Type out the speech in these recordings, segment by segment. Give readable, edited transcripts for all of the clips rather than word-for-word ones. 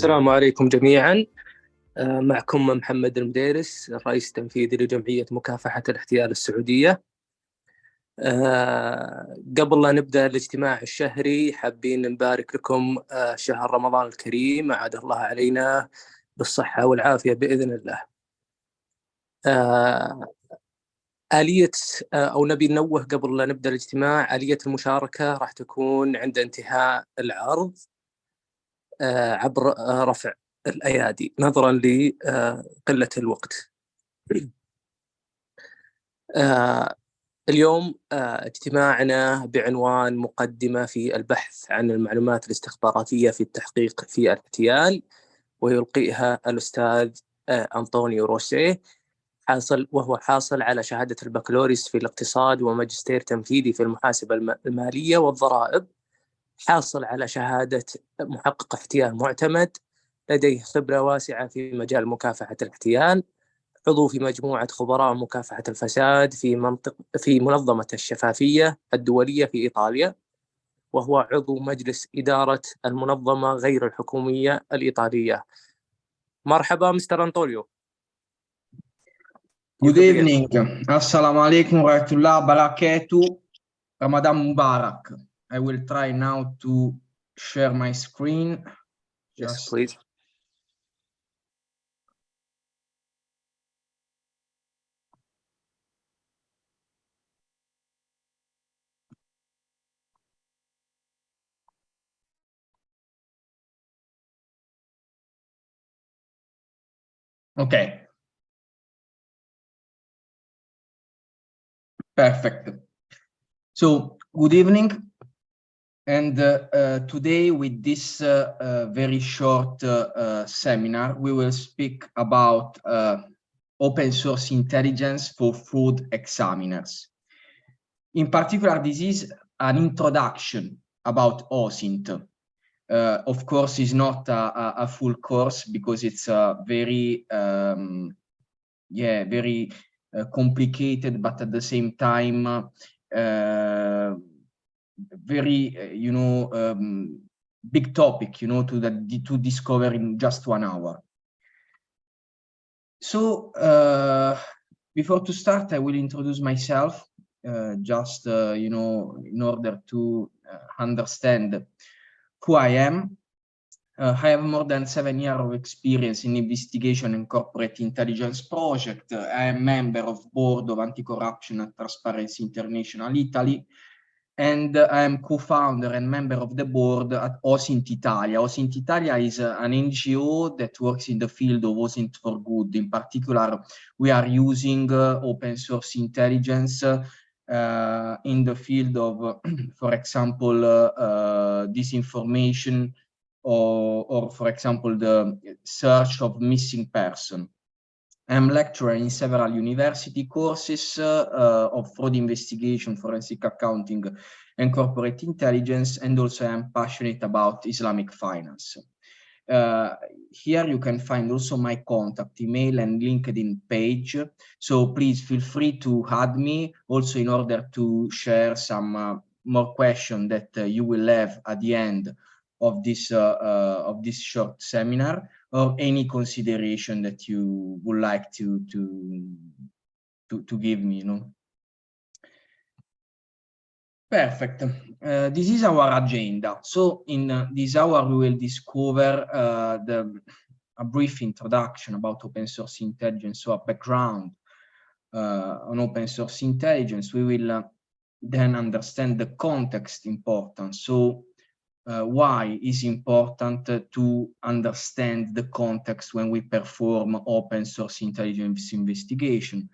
السلام عليكم جميعا. معكم محمد المديرس، الرئيس التنفيذي لجمعية مكافحة الاحتيال السعودية. قبل لا نبدأ الاجتماع الشهري حابين نبارك لكم شهر رمضان الكريم، أعاد الله علينا بالصحة والعافية بإذن الله. آلية أو نبي ننوه قبل لا نبدأ الاجتماع، آلية المشاركة راح تكون عند انتهاء العرض عبر رفع الأيادي نظرا لقلة الوقت. اليوم اجتماعنا بعنوان مقدمة في البحث عن المعلومات الاستخباراتية في التحقيق في الاحتيال، ويلقيها الأستاذ أنطونيو روسيه، وهو حاصل على شهادة البكالوريوس في الاقتصاد وماجستير تنفيذي في المحاسبة المالية والضرائب، حاصل على شهادة محقق احتيال معتمد، لديه خبرة واسعة في مجال مكافحة الاحتيال، عضو في مجموعة خبراء مكافحة الفساد في منظمة الشفافية الدولية في إيطاليا، وهو عضو مجلس إدارة المنظمة غير الحكومية الإيطالية. مرحبا مستر أنطونيو. Good evening. Assalamu alaikum wa rahmatullahi wa barakatuh. Ramadan Mubarak. I will try now to share my screen. Yes, please. Okay. Perfect. So, good evening. And today with this very short seminar, we will speak about open source intelligence for fraud examiners. In particular, this is an introduction about OSINT. Of course, it's not a full course because it's a very, very complicated, but at the same time, very, big topic, to discover in just 1 hour. So, before to start, I will introduce myself, just, in order to understand who I am. I have more than 7 years of experience in investigation and corporate intelligence project. I am member of board of Anti-Corruption and Transparency International Italy, and I am co-founder and member of the board at OSINT Italia. OSINT Italia is an NGO that works in the field of OSINT for good. In particular, we are using open source intelligence in the field of, for example, disinformation, or for example, the search of missing person. I'm lecturer in several university courses of fraud investigation, forensic accounting, and corporate intelligence, and also I'm passionate about Islamic finance. Here you can find also my contact email and LinkedIn page, so please feel free to add me also in order to share some more questions that you will have at the end of this short seminar, or any consideration that you would like to give me, Perfect. This is our agenda. So in this hour, we will discover a brief introduction about open source intelligence, so a background on open source intelligence. We will then understand the context importance. So why is important to understand the context when we perform open source intelligence investigation,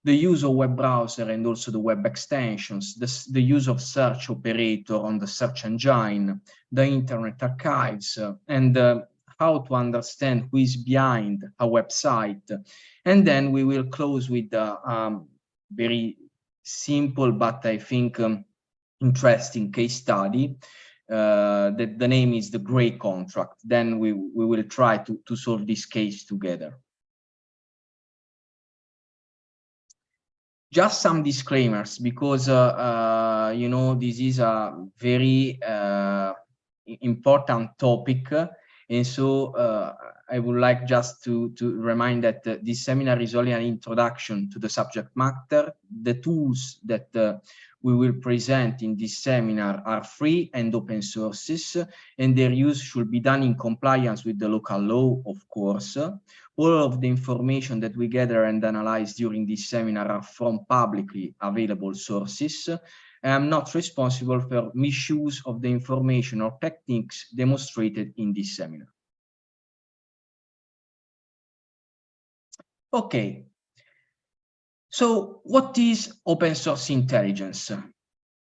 the use of web browser and also the web extensions, the use of search operator on the search engine, the internet archives, and how to understand who is behind a website. And then we will close with a very simple, but I think interesting case study. The name is the Gray Contract. Then we will try to solve this case together. Just some disclaimers, because this is a very important topic, And so I would like just to remind that this seminar is only an introduction to the subject matter. The tools that we will present in this seminar are free and open sources, and their use should be done in compliance with the local law, of course. All of the information that we gather and analyze during this seminar are from publicly available sources. I'm not responsible for misuse of the information or techniques demonstrated in this seminar. Okay, so what is open source intelligence?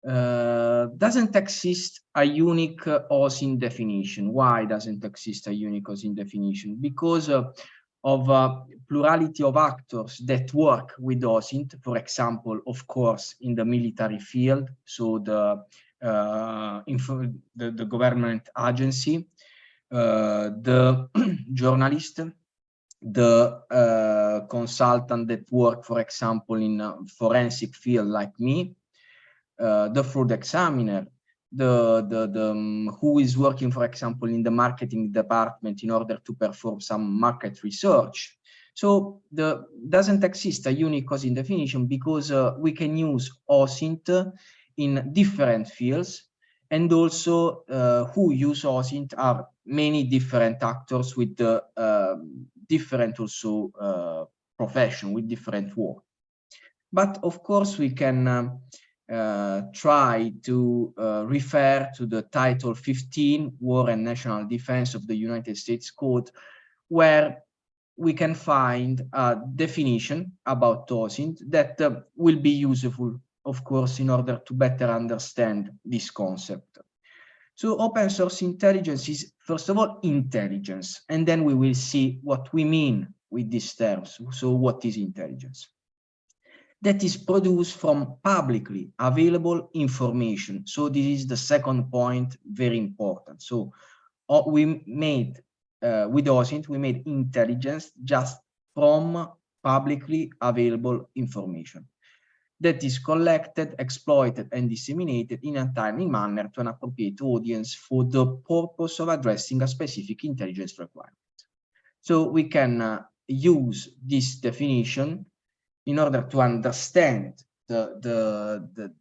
Doesn't exist a unique OSINT definition. Why doesn't exist a unique OSINT definition? Because of a plurality of actors that work with OSINT, for example, of course, in the military field, so the government agency, the journalist, the consultant that work, for example, in a forensic field like me, the fraud examiner, who is working, for example, in the marketing department in order to perform some market research. So doesn't exist a unique OSINT definition because we can use OSINT in different fields, and also who use OSINT are many different actors with different also profession, with different work. But of course we can try to refer to the Title 15, War and National Defense of the United States Code, where we can find a definition about OSINT that will be useful, of course, in order to better understand this concept. So open source intelligence is, first of all, intelligence, and then we will see what we mean with these terms. So what is intelligence? That is produced from publicly available information. So this is the second point, very important. So we made, with OSINT, we made intelligence just from publicly available information that is collected, exploited, and disseminated in a timely manner to an appropriate audience for the purpose of addressing a specific intelligence requirement. So we can use this definition in order to understand the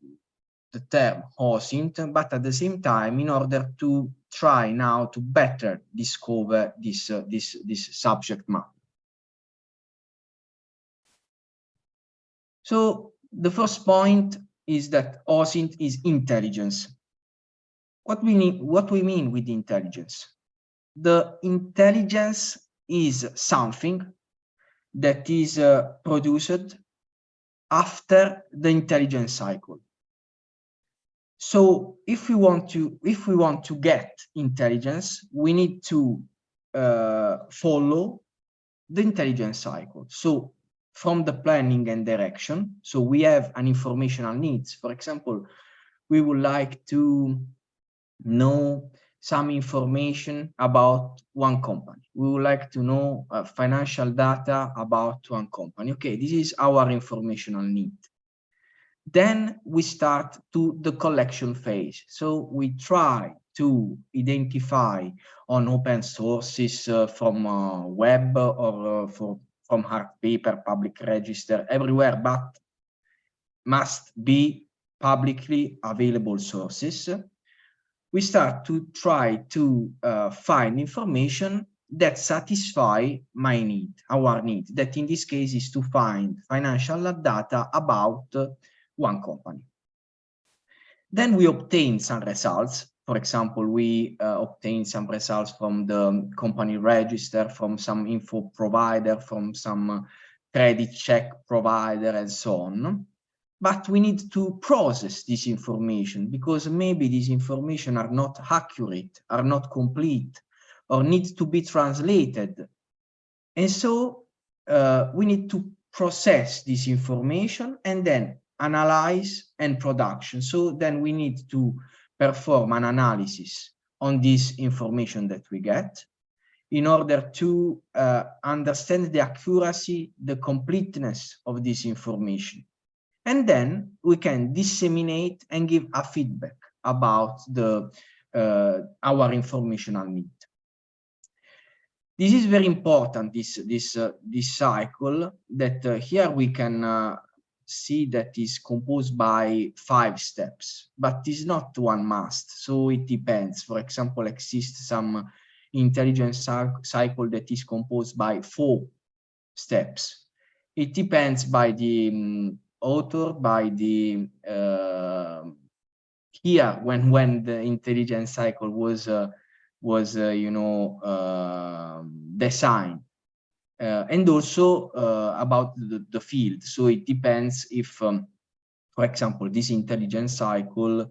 term OSINT, but at the same time, in order to try now to better discover this subject matter. So the first point is that OSINT is intelligence. What we mean with intelligence? The intelligence is something that is produced after the intelligence cycle. So if we want to get intelligence, we need to follow the intelligence cycle. So from the planning and direction, so we have an informational needs. For example, we would like to know some information about one company. We would like to know financial data about one company. Okay, this is our informational need. Then we start to the collection phase. So we try to identify on open sources from web or from hard paper, public register, everywhere, but must be publicly available sources. We start to try to find information that satisfy my need, our need, that in this case is to find financial data about one company. Then we obtain some results. For example, we obtain some results from the company register, from some info provider, from some credit check provider, and so on. But we need to process this information because maybe this information are not accurate, are not complete, or need to be translated. And so we need to process this information and then analyze and production. So then we need to perform an analysis on this information that we get in order to understand the accuracy, the completeness of this information. And then we can disseminate and give a feedback about our informational need. This is very important, this cycle, that here we can see that is composed by 5 steps, but it's not one must, so it depends. For example, exists some intelligence cycle that is composed by 4 steps. It depends by the author, by the here when the intelligence cycle was designed, and also about the field. So it depends if, for example, this intelligence cycle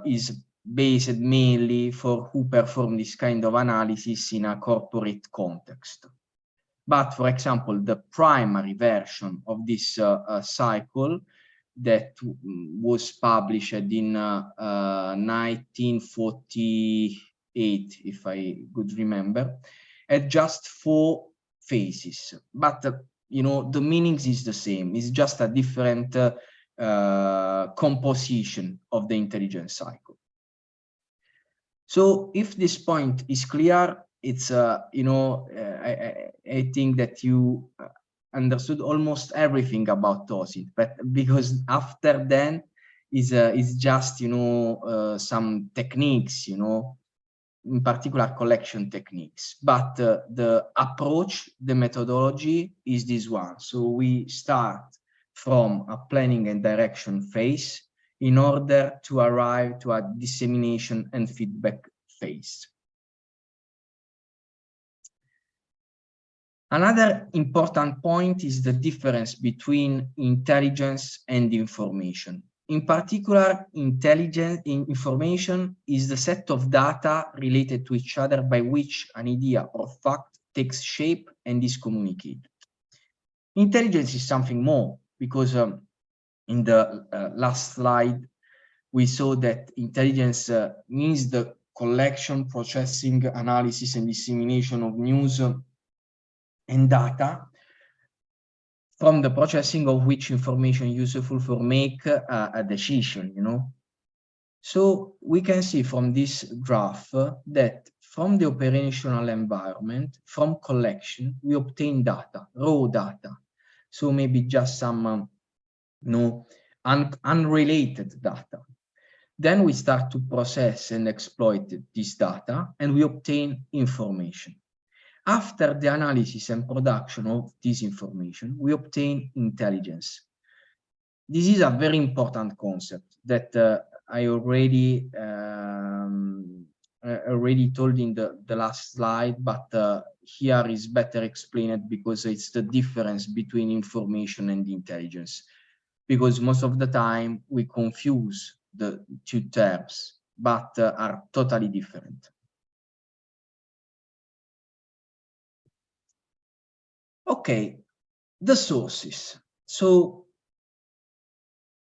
is based mainly for who perform this kind of analysis in a corporate context. But for example, the primary version of this cycle that was published in 1948, if I could remember, had just 4 phases. But the meanings is the same. It's just a different composition of the intelligence cycle. So if this point is clear, it's I think that you understood almost everything about OSINT, but because after then is just some techniques, in particular collection techniques, but the approach, the methodology is this one. So we start from a planning and direction phase in order to arrive to a dissemination and feedback phase. Another important point is the difference between intelligence and information. In particular, information is the set of data related to each other by which an idea or fact takes shape and is communicated. Intelligence is something more, because in the last slide, we saw that intelligence means the collection, processing, analysis, and dissemination of news and data, from the processing of which information useful for make a decision, So we can see from this graph that from the operational environment, from collection, we obtain data, raw data. So maybe just some unrelated data. Then we start to process and exploit this data, and we obtain information. After the analysis and production of this information, we obtain intelligence. This is a very important concept that I already told in the last slide, but here is better explained because it's the difference between information and intelligence. Because most of the time we confuse the 2 terms, but are totally different. Okay, the sources. So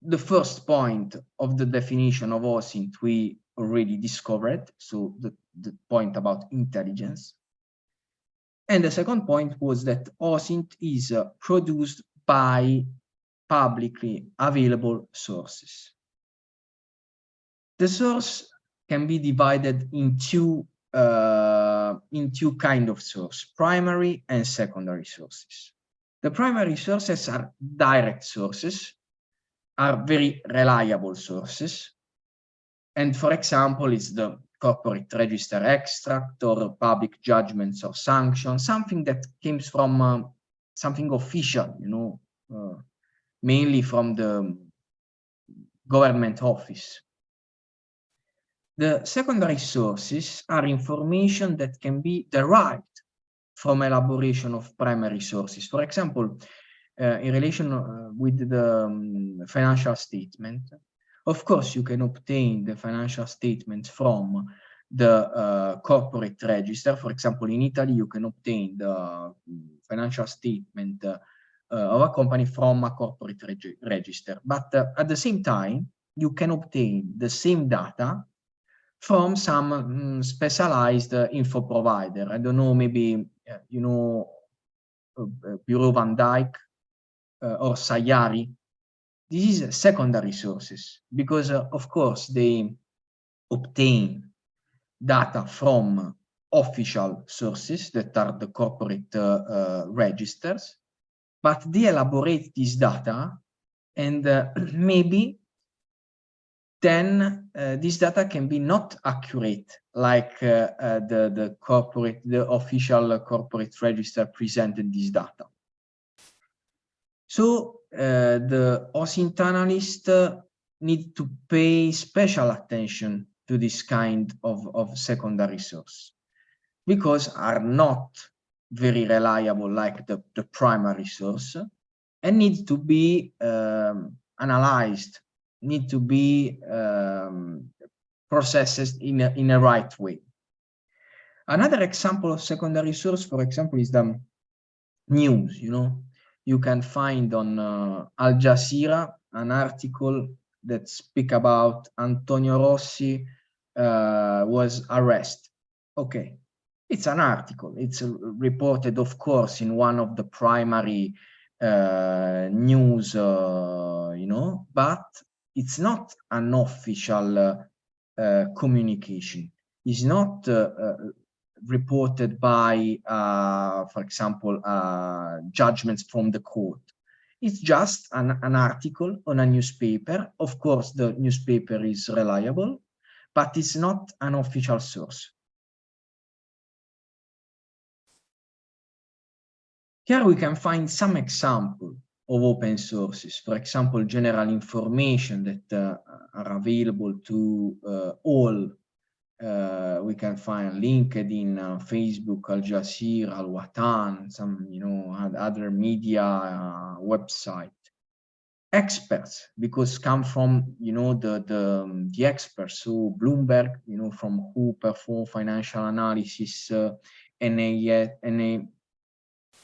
the first point of the definition of OSINT we already discovered, so the point about intelligence. And the second point was that OSINT is produced by publicly available sources. The source can be divided in two kind of source, primary and secondary sources. The primary sources are direct sources, are very reliable sources. And for example, it's the corporate register extract or public judgments or sanctions, something that comes from something official, mainly from the government office. The secondary sources are information that can be derived from elaboration of primary sources. For example, in relation with the financial statement, of course, you can obtain the financial statement from the corporate register. For example, in Italy, you can obtain the financial statement of a company from a corporate register. But at the same time, you can obtain the same data from some specialized info provider. I don't know, maybe, Bureau van Dijk or Sayari. This is secondary sources because, of course, they obtain data from official sources that are the corporate registers, but they elaborate this data, and maybe then this data can be not accurate like the official corporate register presented this data. So the OSINT analyst need to pay special attention to this kind of secondary source, because are not very reliable like the primary source, and need to be analyzed, need to be processed in a right way. Another example of secondary source, for example, is the news. You can find on Al Jazeera an article that speak about Antonio Rossi was arrested. Okay, it's an article. It's reported, of course, in one of the primary news, but it's not an official communication. It's not reported by, for example, judgments from the court. It's just an article on a newspaper. Of course, the newspaper is reliable, but it's not an official source. Here we can find some example of open sources, for example, general information that are available to all. We can find LinkedIn, Facebook, Al Jazeera, Al Watan, some other media website. Experts, because come from the experts. So Bloomberg, from who perform financial analysis,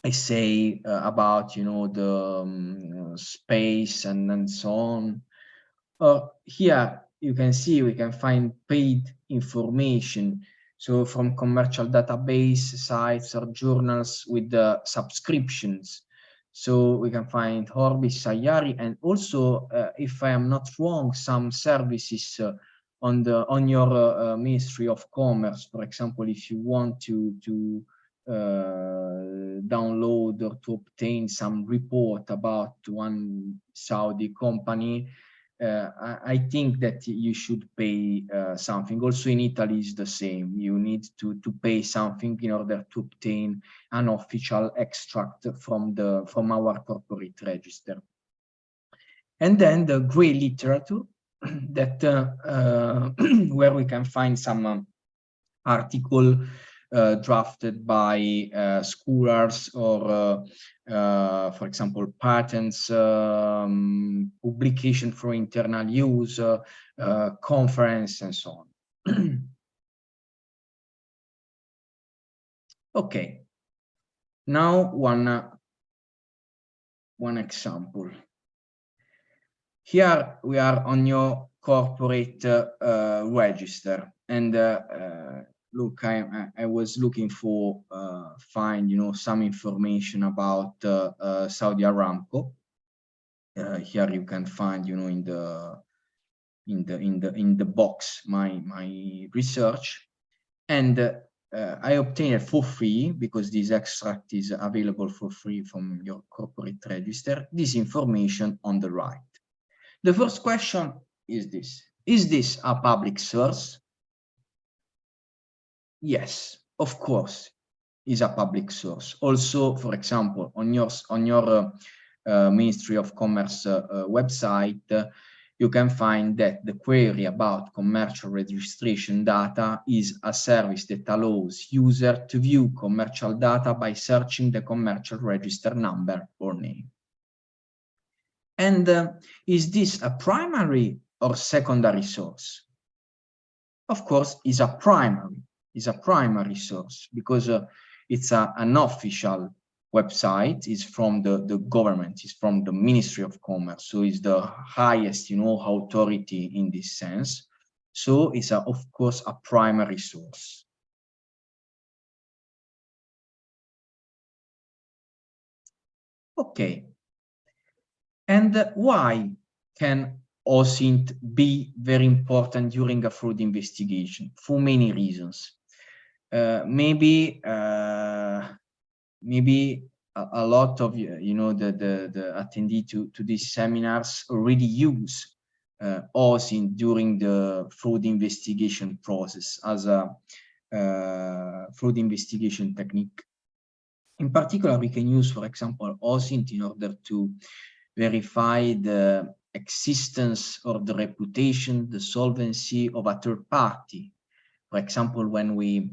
I say about the space and so on. Here you can see we can find paid information, so from commercial database sites or journals with the subscriptions. So we can find Orbis, Sayari, and also, if I am not wrong, some services on your Ministry of Commerce. For example, if you want to download or to obtain some report about one Saudi company, I think that you should pay something. Also in Italy is the same. You need to pay something in order to obtain an official extract from our corporate register. And then the gray literature that where we can find some article drafted by scholars or for example, patents, publication for internal use, conference, and so on. Okay, now one example. Here we are on your corporate register, and look, I was looking for find some information about Saudi Aramco. Here you can find in the box my research, and I obtained it for free because this extract is available for free from your corporate register. This information on the right. The first question is this: is this a public source? Yes, of course, is a public source. Also, for example, on your Ministry of Commerce website, you can find that the query about commercial registration data is a service that allows user to view commercial data by searching the commercial register number or name. And is this a primary or secondary source? Of course, is a primary source, because it's an official website. Is from the government, is from the Ministry of Commerce, so it's the highest authority in this sense. So it's of course a primary source. Okay, and why can OSINT be very important during a fraud investigation? For many reasons. maybe a lot of the attendee to these seminars already use OSINT during the fraud investigation process as a fraud investigation technique. In particular, we can use, for example, OSINT in order to verify the existence or the reputation, the solvency of a third party. For example, when we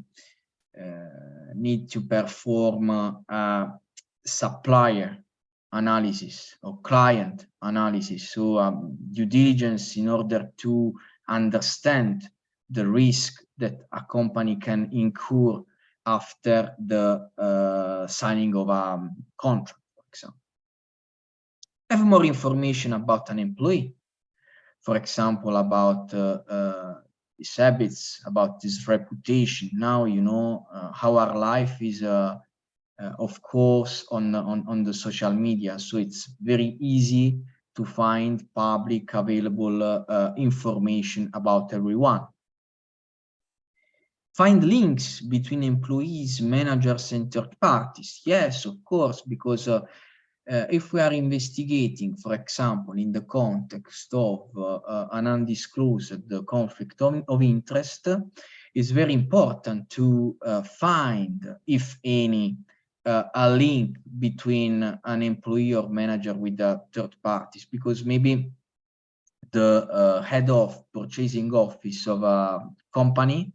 need to perform a supplier analysis or client analysis, so due diligence in order to understand the risk that a company can incur after the signing of a contract, for example. Have more information about an employee, for example, about his habits, about his reputation. Now you know how our life is, of course, on the social media, so it's very easy to find public available information about everyone. Find links between employees, managers, and third parties. Yes, of course, because if we are investigating, for example, in the context of an undisclosed conflict of interest, it's very important to find, if any, a link between an employee or manager with the third parties, because maybe the head of purchasing office of a company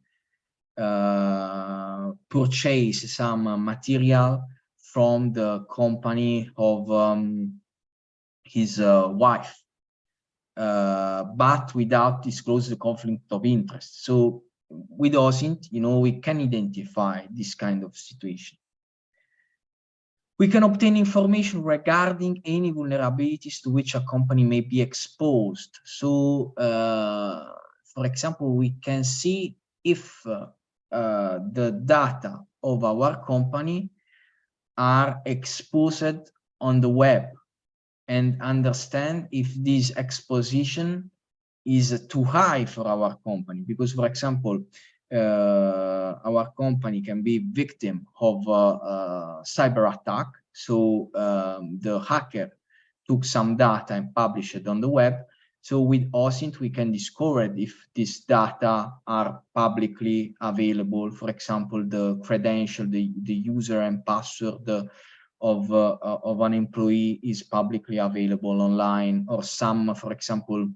purchase some material from the company of his wife, but without disclosing the conflict of interest. So with OSINT, we can identify this kind of situation. We can obtain information regarding any vulnerabilities to which a company may be exposed. So, for example, we can see if the data of our company are exposed on the web, and understand if this exposition is too high for our company. Because, for example, our company can be victim of a cyber attack. So the hacker took some data and published it on the web. So with OSINT, we can discover if these data are publicly available. For example, the credential, the user and password of an employee is publicly available online, or some, for example,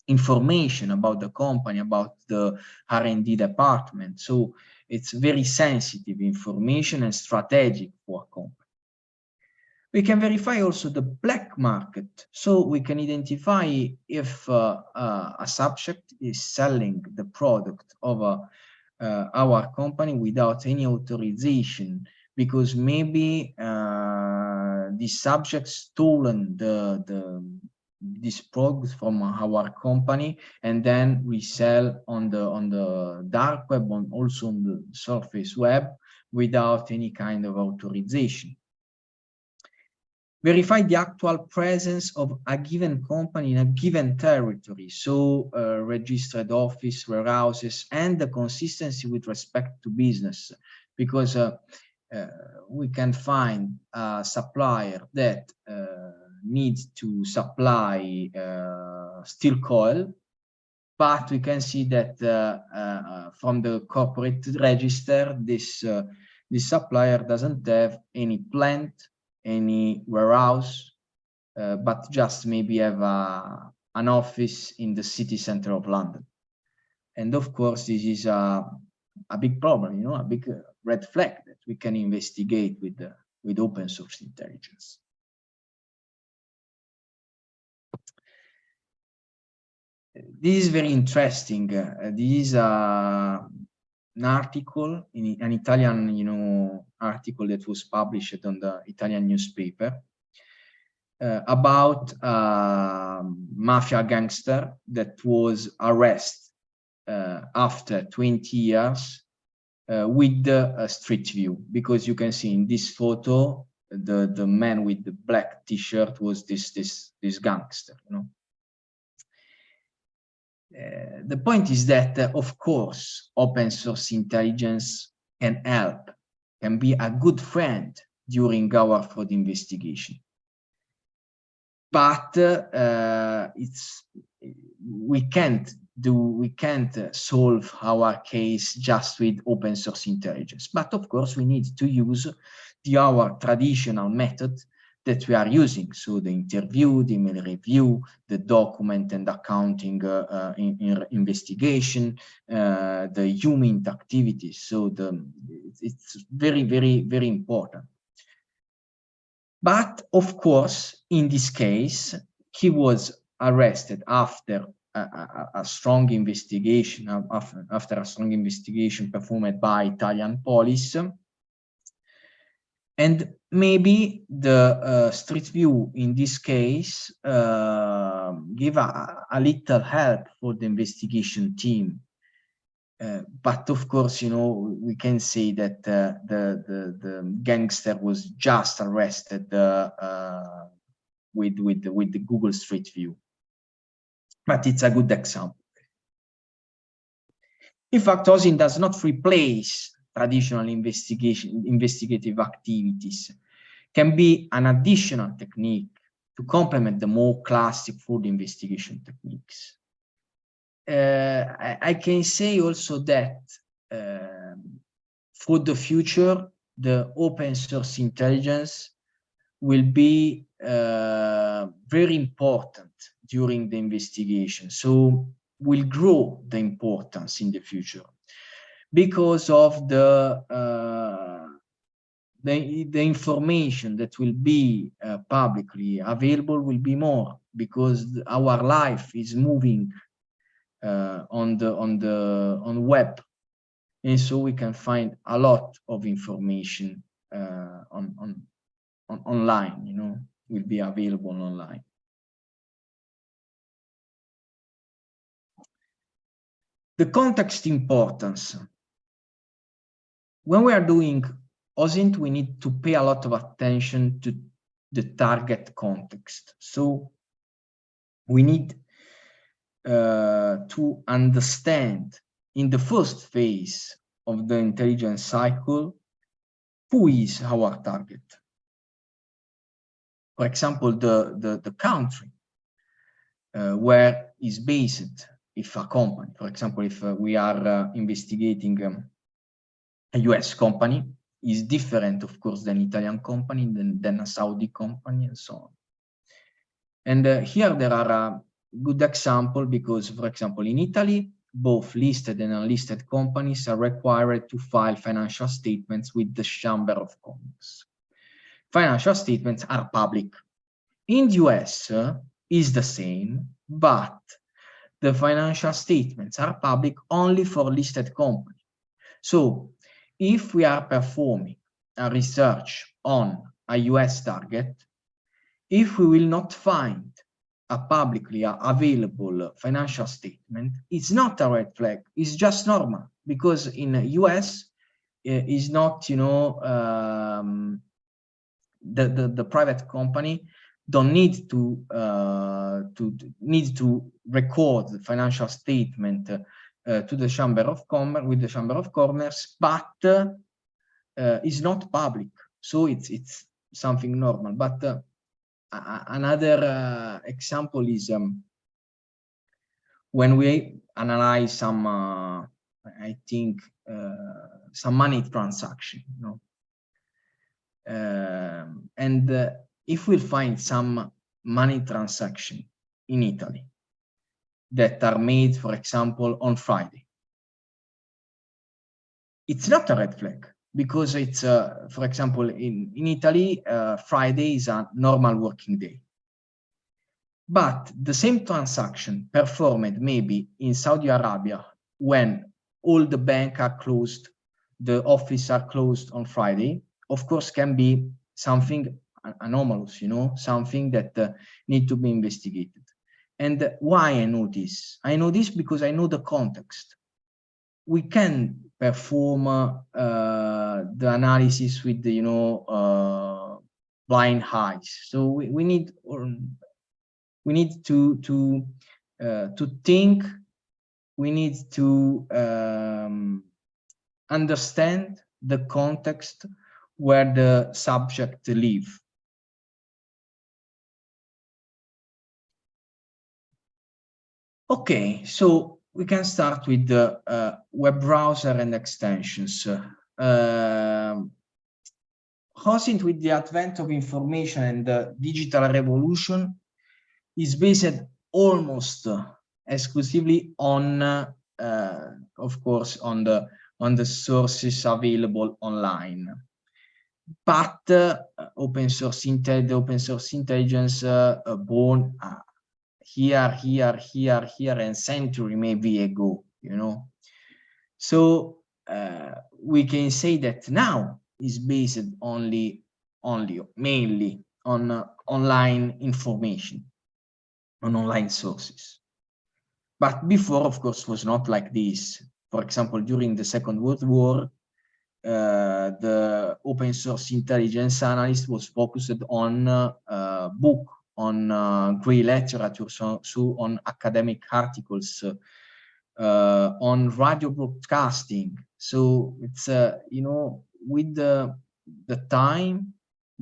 information about the company, about the R&D department. So it's very sensitive information and strategic for a company. We can verify also the black market. So we can identify if a subject is selling the product of our company without any authorization, because maybe the subject stolen this product from our company, and then we sell on the dark web, also on the surface web, without any kind of authorization. Verify the actual presence of a given company in a given territory, so registered office, warehouses, and the consistency with respect to business, because we can find a supplier that needs to supply steel coil, but we can see that from the corporate register, this supplier doesn't have any plant, any warehouse, but just maybe have an office in the city center of London. And of course, this is a big problem, a big red flag that we can investigate with open source intelligence. This is very interesting. This is an article, an Italian, article that was published on the Italian newspaper about a mafia gangster that was arrested after 20 years with a street view, because you can see in this photo the man with the black t-shirt was this gangster. The point is that, of course, open source intelligence can help, can be a good friend during our fraud investigation. But we can't solve our case just with open source intelligence. But of course, we need to use our traditional method that we are using. So the interview, the email review, the document and accounting investigation, the human activities. So it's very, very, very important. But of course, in this case, he was arrested after a strong investigation, after a strong investigation performed by Italian police. And maybe the Street View in this case give a little help for the investigation team. But of course, you know, we can say that the gangster was just arrested with the Google Street View. But it's a good example. In fact, OSINT does not replace traditional investigative activities. Can be an additional technique to complement the more classic fraud investigation techniques. I can say also that for the future, the open source intelligence will be very important during the investigation. So will grow the importance in the future because of the information that will be publicly available will be more, because our life is moving on web, and so we can find a lot of information online, you know, will be available online. The context importance. When we are doing OSINT, we need to pay a lot of attention to the target context. So we need to understand in the first phase of the intelligence cycle, who is our target? For example, the country where is based, if a company, for example, if we are investigating a US company, is different, of course, than Italian company, than a Saudi company, and so on. And here there are a good example, because, for example, in Italy, both listed and unlisted companies are required to file financial statements with the Chamber of Commerce. Financial statements are public. In the US, is the same, but the financial statements are public only for listed companies. So if we are performing a research on a US target, if we will not find a publicly available financial statement, it's not a red flag, it's just normal, because in the US is not, you know, the private company don't need to record the financial statement to the Chamber of Commerce, with the Chamber of Commerce, but is not public, so it's something normal. But another example is when we analyze some, I think, some money transaction, you know, and if we find some money transaction in Italy that are made, for example, on Friday, it's not a red flag, because it's, for example, in Italy, Friday is a normal working day. But the same transaction performed maybe in Saudi Arabia, when all the banks are closed, the offices are closed on Friday, of course, can be something anomalous, you know, something that need to be investigated. And why I know this? I know this because I know the context. We can perform the analysis with the, you know, blind eyes. So we need to think. We need to understand the context where the subject live. Okay, so we can start with the web browser and extensions. Hosting with the advent of information and the digital revolution is based almost exclusively on, of course, on the sources available online. But open source intelligence born here, and century maybe ago, you know. So we can say that now is based mainly on online information, on online sources. But before, of course, was not like this. For example, during the Second World War, the open source intelligence analyst was focused on book, on grey literature, so on academic articles, on radio broadcasting. So it's you know, with the time,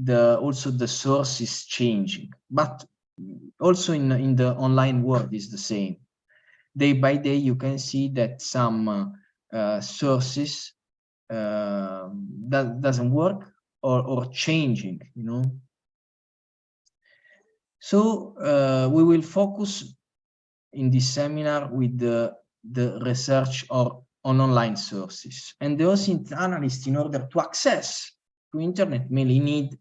also the source is changing, but also in the online world is the same. Day by day, you can see that some sources that doesn't work or changing, you know. So we will focus in this seminar with the research on online sources. And the OSINT analyst, in order to access to internet, mainly need,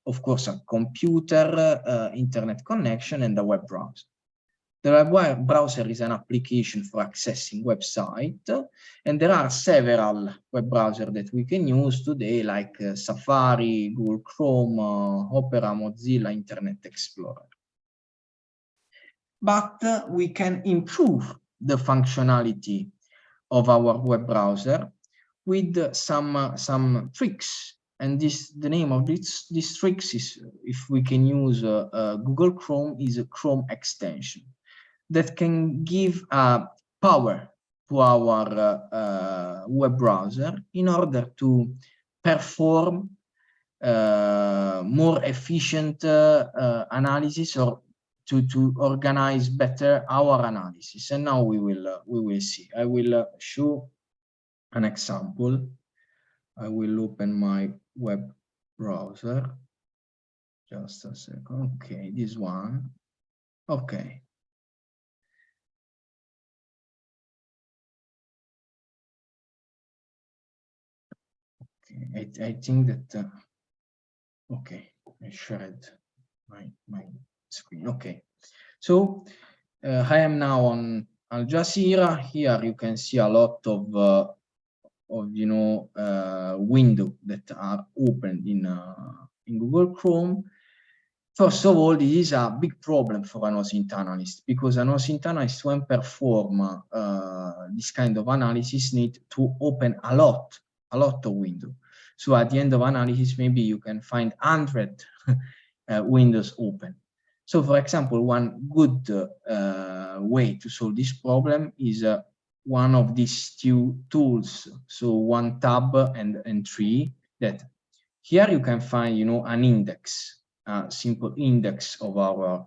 of course, a computer, internet connection, and a web browser. The web browser is an application for accessing website, and there are several web browsers that we can use today, like Safari, Google Chrome, Opera, Mozilla, Internet Explorer. But we can improve the functionality of our web browser with some tricks. And the name of these tricks is, if we can use Google Chrome, is a Chrome extension that can give power to our web browser in order to perform more efficient analysis, or to organize better our analysis. And now we will see. I will show an example. I will open my web browser. Just a second. Okay, this one. Okay. Okay, I think that. Okay, I shared my screen. Okay, so I am now on Al Jazeera. Here you can see a lot of windows that are open in Google Chrome. First of all, this is a big problem for an OSINT analyst, because an OSINT analyst, when perform this kind of analysis, need to open a lot of windows. So at the end of analysis, maybe you can find 100 windows open. So for example, one good way to solve this problem is one of these two tools. So one tab and tree, that here you can find, you know, an index, a simple index of our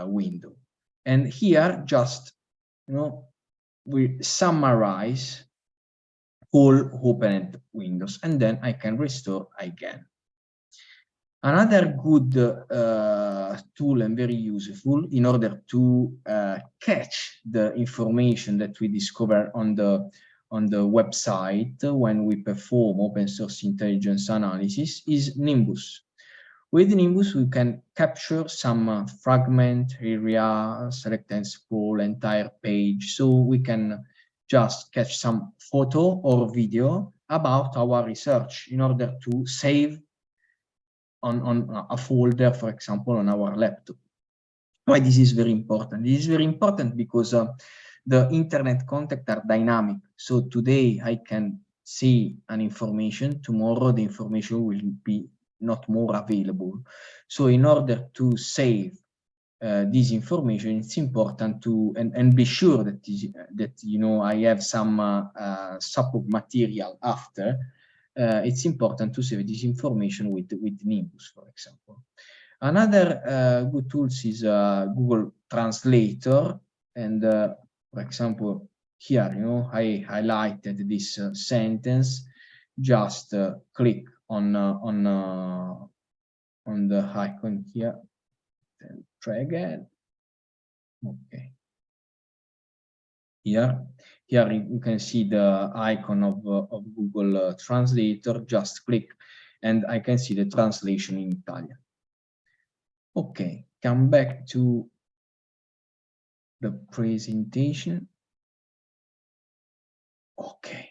window. And here, just, you know, we summarize all opened windows, and then I can restore again. Another good tool and very useful in order to catch the information that we discover on the website when we perform open source intelligence analysis is Nimbus. With Nimbus, we can capture some fragment area, select and scroll entire page, so we can just catch some photo or video about our research in order to save on a folder, for example, on our laptop. Why this is very important? This is very important because the internet content are dynamic. So today I can see an information, tomorrow the information will be not more available. So in order to save this information, it's important to and be sure that you know I have some support material after. It's important to save this information with Nimbus, for example. Another good tools is Google Translator, and for example, here, you know, I highlighted this sentence. Just click on the icon here, and try again. Okay. Here you can see the icon of Google Translator. Just click, and I can see the translation in Italian. Okay, come back to the presentation. Okay.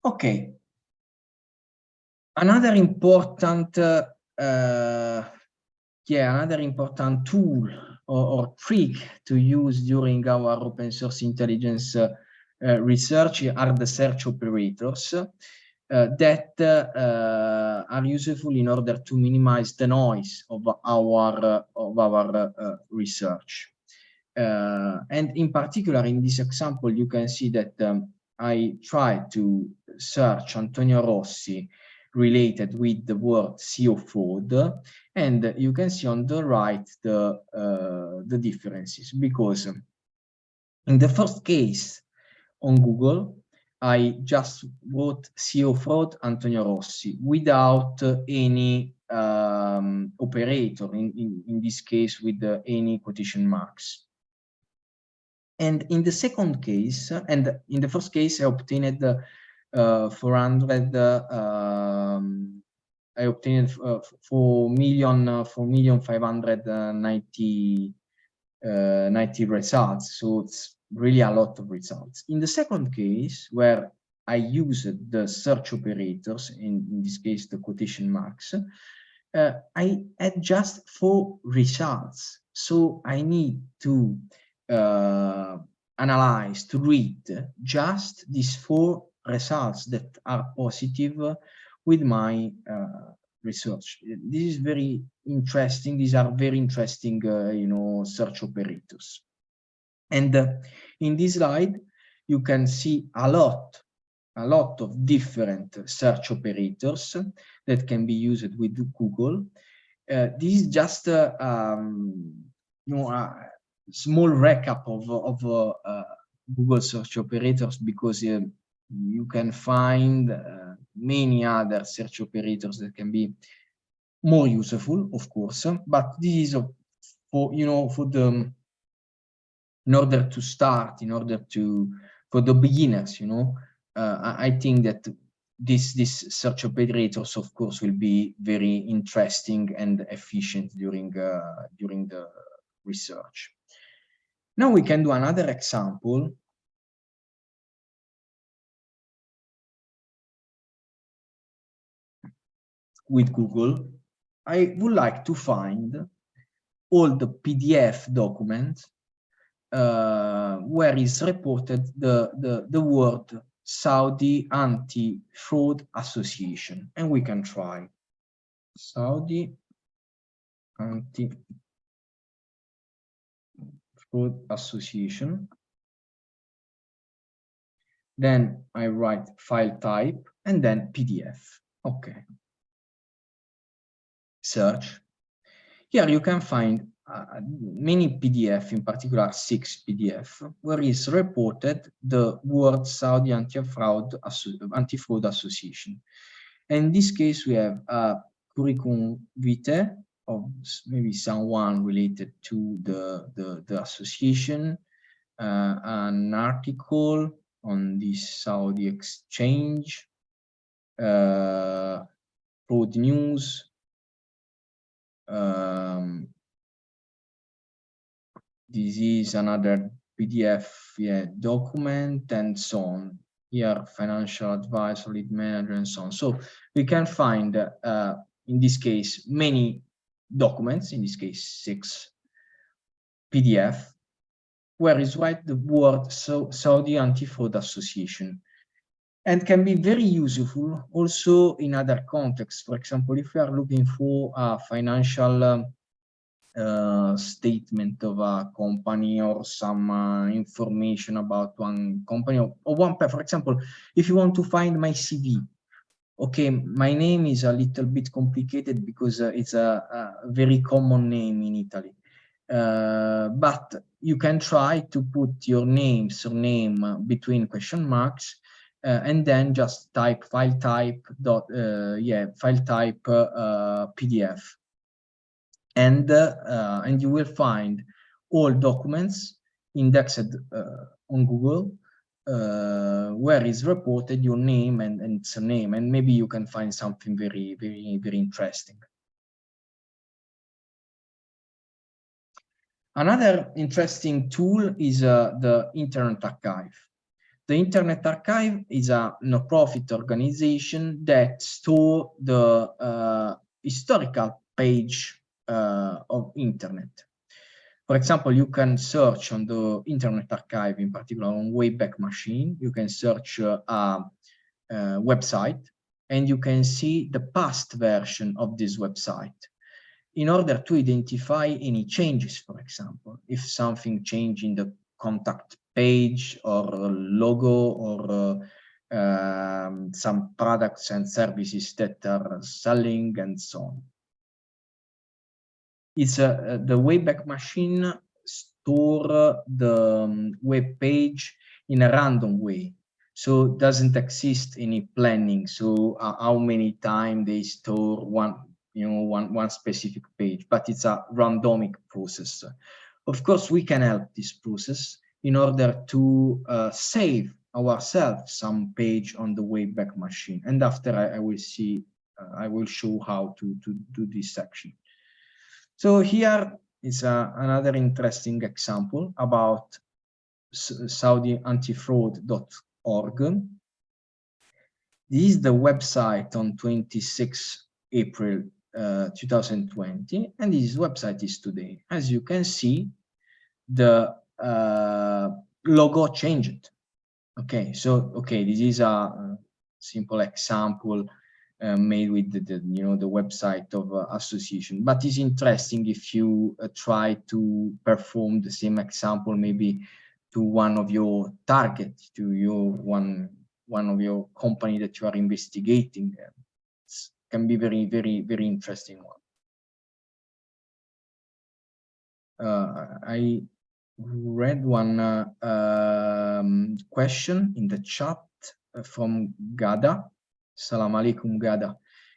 Okay. Another important another important tool or trick to use during our open source intelligence research are the search operators that are useful in order to minimize the noise of our research. And in particular, in this example, you can see that I tried to search Antonio Rossi related with the word CO fraud, and you can see on the right the differences, because in the first case on Google, I just wrote CO fraud Antonio Rossi without any operator, in this case with any quotation marks. And in the second case, and in the first case, I obtained 4,590 results. So it's really a lot of results. In the second case, where I used the search operators, in this case the quotation marks, I had just 4 results. So I need to analyze, to read just these 4 results that are positive with my research. This is very interesting. These are very interesting, you know, search operators. And in this slide, you can see a lot of different search operators that can be used with Google. This is just you know, a small recap of Google search operators, because you can find many other search operators that can be more useful, of course, but this is for, you know, for the, in order to start, in order to, for the beginners, you know. I think that this search operators, of course, will be very interesting and efficient during the research. Now we can do another example with Google. I would like to find all the PDF documents where is reported the word Saudi Anti-Fraud Association, and we can try Saudi Anti-Fraud Association. Then I write file type and then PDF. Okay. Search. Here you can find many PDF, in particular 6 PDF, where is reported the word Saudi Anti-Fraud Association. And in this case, we have a curriculum vitae of maybe someone related to the association, an article on this Saudi exchange, fraud news, this is another PDF document, and so on. Here, financial advisor, lead manager, and so on. So we can find, in this case, many documents, in this case 6 PDF, where is right the word Saudi Anti-Fraud Association. and can be very useful also in other contexts. For example, if you are looking for a financial statement of a company or some information about one company or one, for example, if you want to find my CV, okay, my name is a little bit complicated because it's a very common name in Italy. But you can try to put your name, surname between question marks, and then just type file type PDF, and you will find all documents indexed on Google, where is reported your name and surname, and maybe you can find something very, very, very interesting. Another interesting tool is the Internet Archive. The Internet Archive is a no-profit organization that stores the historical page of Internet. For example, you can search on the Internet Archive, in particular on Wayback Machine. You can search a website, and you can see the past version of this website in order to identify any changes. For example, if something changed in the contact page or logo or some products and services that are selling and so on. It's the Wayback Machine store the web page in a random way, so it doesn't exist any planning. So how many times they store one specific page, but it's a randomic process. Of course, we can help this process in order to save ourselves some page on the Wayback Machine, and after I will show how to do this section. So here is another interesting example about SaudiAntifraud.org. This is the website on 26 April 2020, and this website is today. As you can see, the logo changed. Okay, so this is a simple example made with the website of association, but it's interesting if you try to perform the same example maybe to one of your target, to your one of your company that you are investigating. It can be very, very, very interesting one. I read one question in the chat from Gada. Salam alaikum, Gada.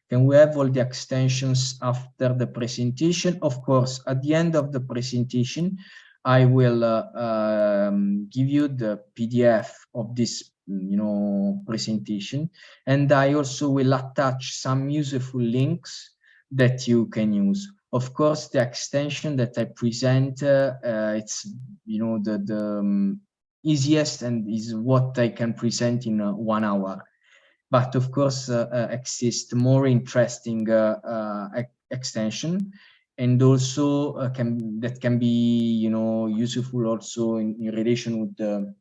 Can we have all the extensions after the presentation? Of course, at the end of the presentation, I will give you the PDF of this presentation, and I also will attach some useful links that you can use. Of course, the extension that I present, it's the easiest and is what I can present in 1 hour. But of course, exists more interesting extension, and also that can be useful also in relation with the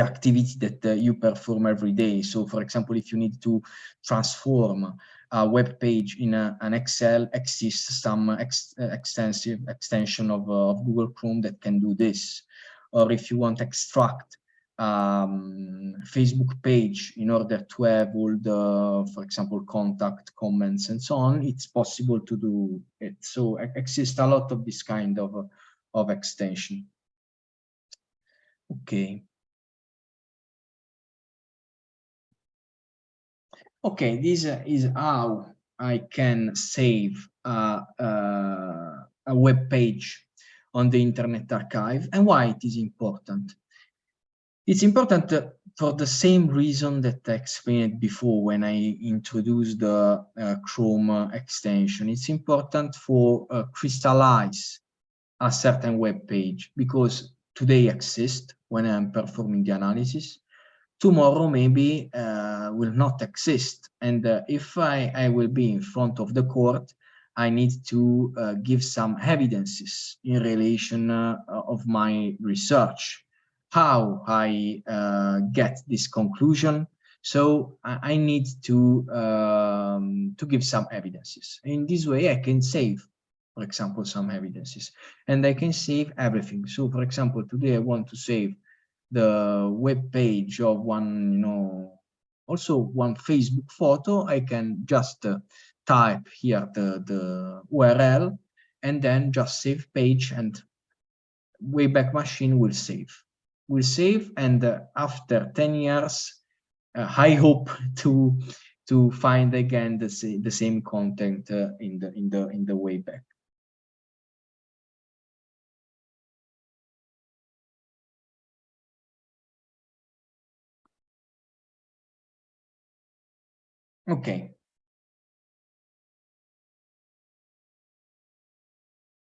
activity that you perform every day. So, for example, if you need to transform a web page in an Excel, exists some extensive extension of Google Chrome that can do this. Or if you want to extract Facebook page in order to have all the, for example, contact, comments, and so on, it's possible to do it. So exists a lot of this kind of extension. Okay. Okay, this is how I can save a web page on the Internet Archive, and why it is important. It's important for the same reason that I explained before when I introduced the Chrome extension. It's important for crystallize a certain web page, because today exists when I'm performing the analysis. Tomorrow maybe will not exist, and if I will be in front of the court, I need to give some evidences in relation of my research, how I get this conclusion, So I need to give some evidences. In this way, I can save, for example, some evidences, and I can save everything. So, for example, today I want to save the web page of one, also one Facebook photo. I can just type here the URL and then just save page, and Wayback Machine will save. And after 10 years, I hope to find again the same content in the Wayback. Okay.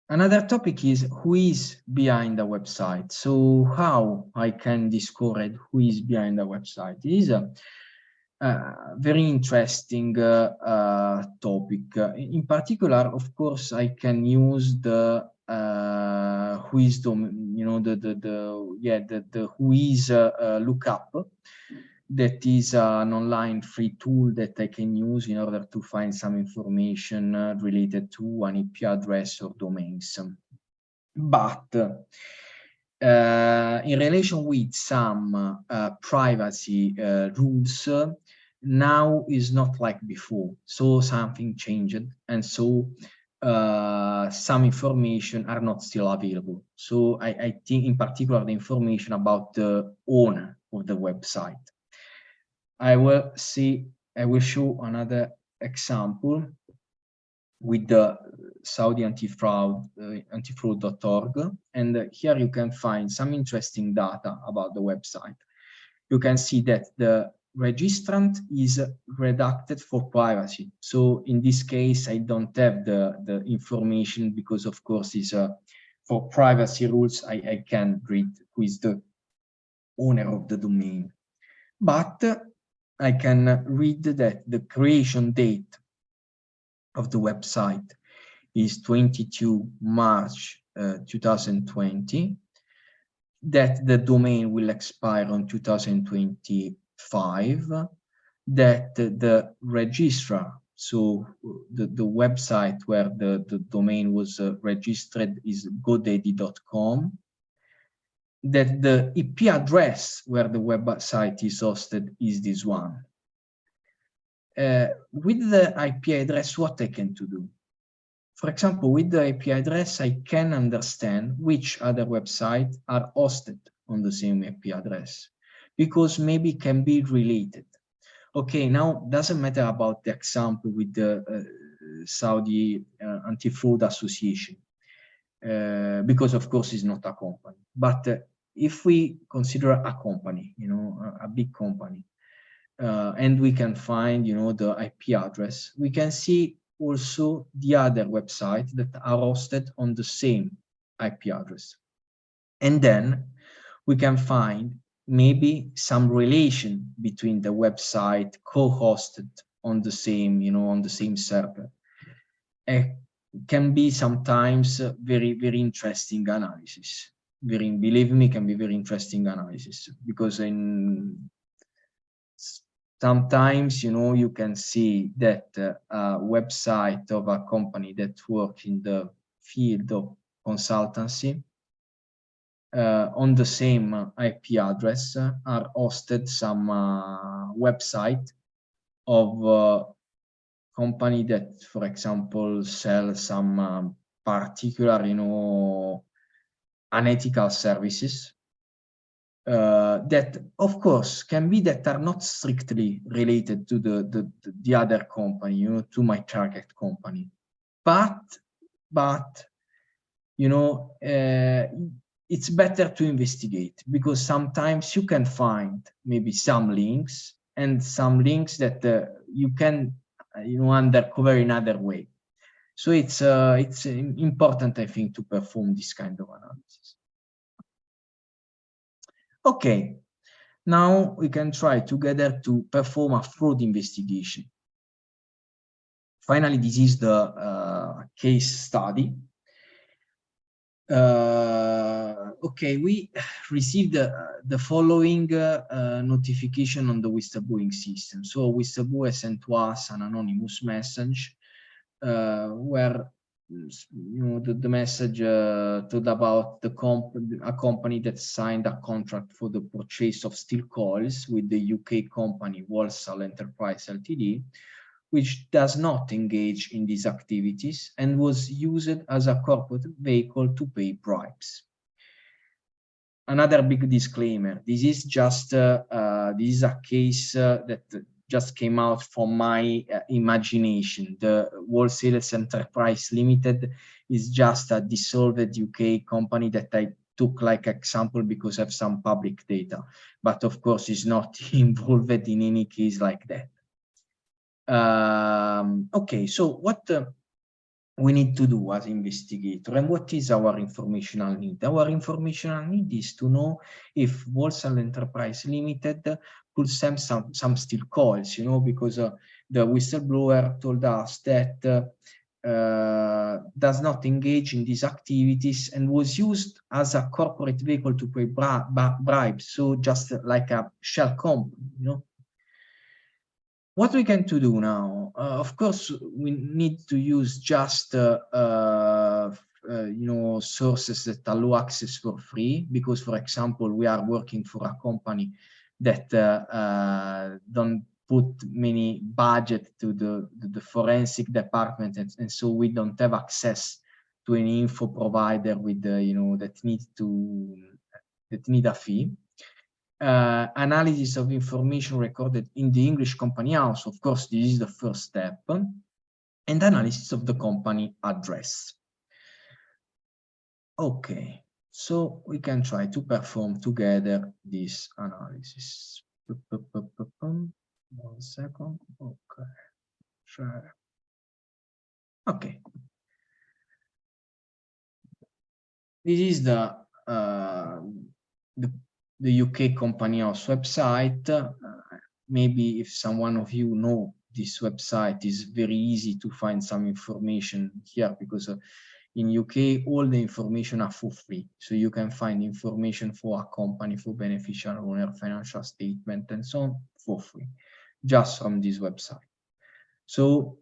Another topic is who is behind the website. So how I can discover who is behind the website. It is a very interesting topic. In particular, of course, I can use the who is the who is lookup. That is an online free tool that I can use in order to find some information related to an IP address or domains. But in relation with some privacy rules, now is not like before. So something changed, and so some information are not still available. So I think in particular the information about the owner of the website. I will show another example with the Saudi antifraud.org, and here you can find some interesting data about the website. You can see that the registrant is redacted for privacy. So in this case, I don't have the information because, of course, is for privacy rules. I can read who is the owner of the domain, but I can read that the creation date of the website is 22 March 2020, that the domain will expire on 2025, that the registrar, so the website where the domain was registered is godaddy.com, that the IP address where the website is hosted is this one. With the IP address, what I can do? For example, with the IP address, I can understand which other websites are hosted on the same IP address, because maybe can be related. Okay, now doesn't matter about the example with the Saudi Anti-Fraud Association, because of course it's not a company. But if we consider a company, a big company, and we can find, the IP address, we can see also the other websites that are hosted on the same IP address. And then we can find maybe some relation between the website co-hosted on the same, on the same server. It can be sometimes very, very interesting analysis. Believe me, can be very interesting analysis, because sometimes, you can see that a website of a company that works in the field of consultancy on the same IP address are hosted some website of company that, for example, sell some particular, unethical services. That of course can be that are not strictly related to the other company, to my target company, but it's better to investigate, because sometimes you can find maybe some links, and some links that you can uncover in other way. So it's important, I think, to perform this kind of analysis. Okay, now we can try together to perform a fraud investigation. Finally, this is the case study. okay, we received the following notification on the whistleblowing system. So whistleblower sent to us an anonymous message where the message told about a company that signed a contract for the purchase of steel coils with the UK company Walsall Enterprise Ltd, which does not engage in these activities and was used as a corporate vehicle to pay bribes. Another big disclaimer: this is just this is a case that just came out from my imagination. The Wholesalers Enterprise Limited is just a dissolved UK company that I took like example because I have some public data, but of course is not involved in any case like that. Okay, so what we need to do as investigator, and what is our informational need? Our informational need is to know if Walsall Enterprise Limited could send some steel coils, because the whistleblower told us that does not engage in these activities and was used as a corporate vehicle to pay bribes, so just like a shell company, What we can to do now? Of course, we need to use just sources that allow access for free, because, for example, we are working for a company that don't put many budget to the forensic department, and so we don't have access to any info provider with that need a fee. Analysis of information recorded in the English company house. Of course, this is the first step, and analysis of the company address. Okay, so we can try to perform together this analysis. 1 second. Okay, sure. Okay. This is the UK company house website. Maybe if someone of you know this website, is very easy to find some information here, because in UK all the information are for free, so you can find information for a company, for beneficial owner, financial statement, and so on for free, just from this website. So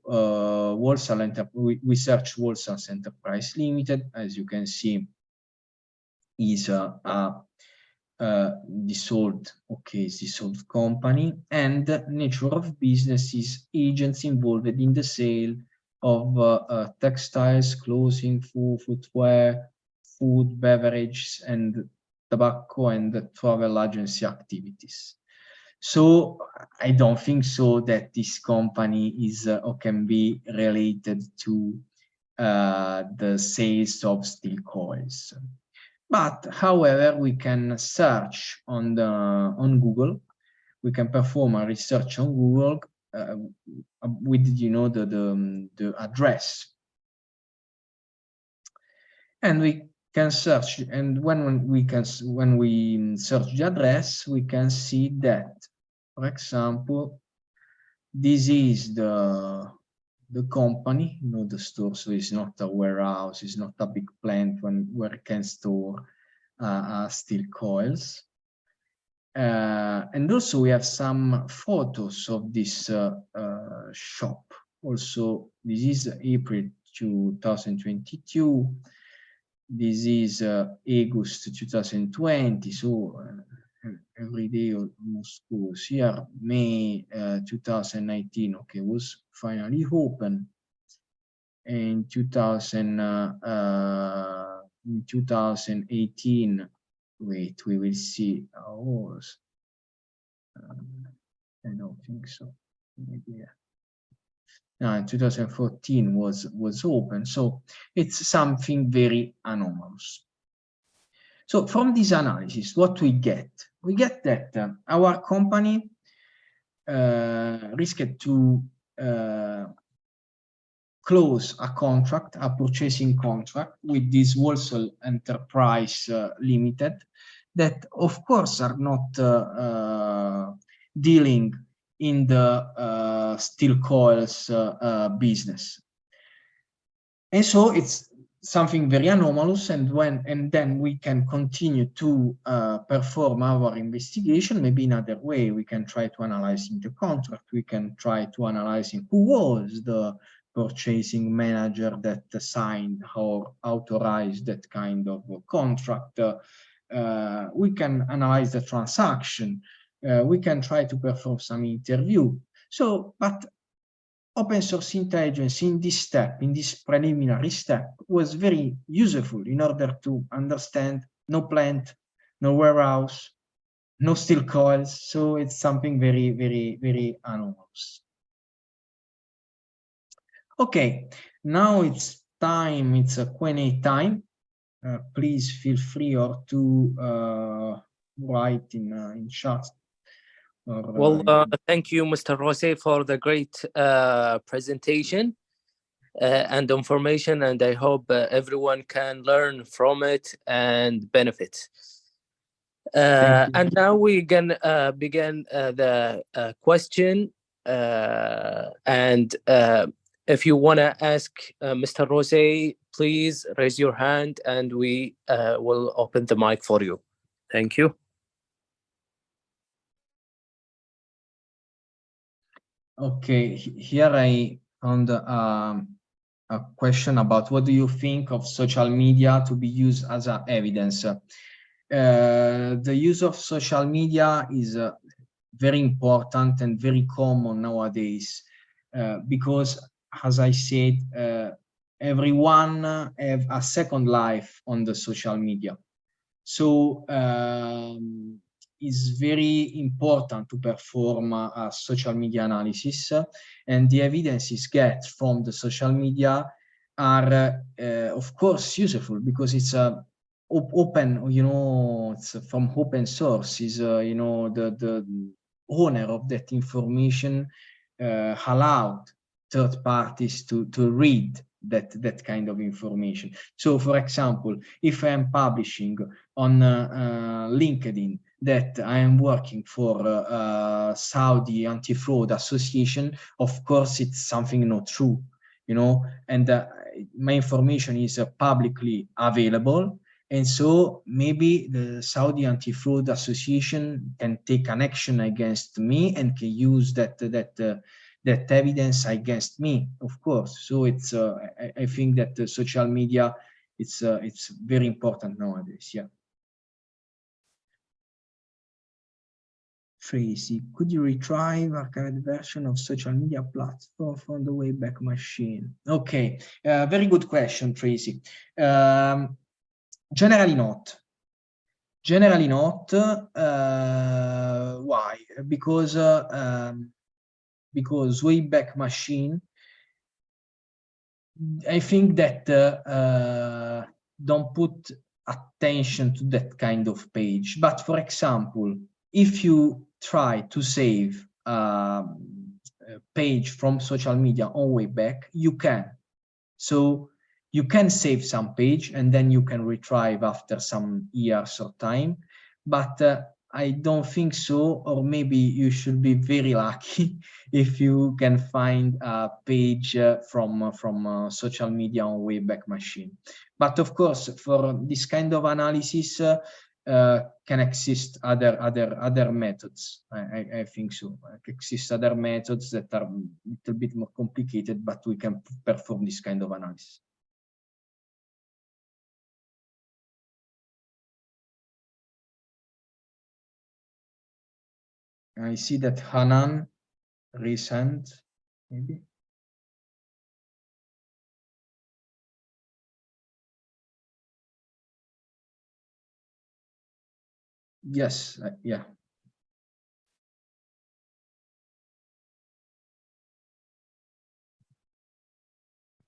we search Walsall Enterprise Limited. As you can see, is a dissolved company, and nature of business is agents involved in the sale of textiles, clothing, footwear, food, beverages, and tobacco, and travel agency activities. So I don't think so that this company is or can be related to the sales of steel coils. But however, we can search on Google. We can perform a research on Google with the address, and we can search. And when we search the address, we can see that, for example, this is the company, the store. So it's not a warehouse, it's not a big plant where it can store steel coils. And also we have some photos of this shop. Also, this is April 2022. This is August 2020. So every day almost goes here. May 2019, okay, was finally open. In 2018, wait, we will see ours. I don't think so. Maybe. No, in 2014 was open. So it's something very anomalous. So from this analysis, what we get? We get that our company risked to close a contract, a purchasing contract with this Walsall Enterprise Limited, that of course are not dealing in the steel coils business. And so it's something very anomalous, and then we can continue to perform our investigation. Maybe in another way, we can try to analyze in the contract, we can try to analyze who was the purchasing manager that signed or authorized that kind of contract. We can analyze the transaction. We can try to perform some interview. So, but open source intelligence in this step, in this preliminary step, was very useful in order to understand no plant, no warehouse, no steel coils. So it's something very, very, very anomalous. Okay, now it's time, it's a Q&A time. Please feel free or to write in chat. Well, thank you, Mr. Rose, for the great presentation and information, and I hope everyone can learn from it and benefit. And now we can begin the question. And if you want to ask Mr. Rose, please raise your hand and we will open the mic for you. Thank you. Okay, here I found a question about what do you think of social media to be used as evidence. The use of social media is very important and very common nowadays because, as I said, everyone have a second life on the social media. So it's very important to perform a social media analysis, and the evidences get from the social media are, of course, useful because it's open, you know, it's from open source. Is you know, the owner of that information allowed third parties to read that kind of information. So, for example, if I am publishing on LinkedIn that I am working for Saudi Anti-Fraud Association, of course, it's something not true, you know, and my information is publicly available. And so maybe the Saudi Anti-Fraud Association can take an action against me and can use that evidence against me, of course. So it's I think that the social media, it's very important nowadays. Yeah. Tracy, could you retrieve archived version of social media platform from the Wayback Machine? Okay, very good question, Tracy. Generally not. Generally not. Why? Because Wayback Machine, I think that don't put attention to that kind of page. But for example, if you try to save a page from social media on Wayback, you can. So you can save some page and then you can retrieve after some years or time. But I don't think so, or maybe you should be very lucky if you can find a page from social media on Wayback Machine. But of course, for this kind of analysis, can exist other methods. I think so. Exist other methods that are a little bit more complicated, but we can perform this kind of analysis. I see that Hanan resent, maybe. Yes, yeah.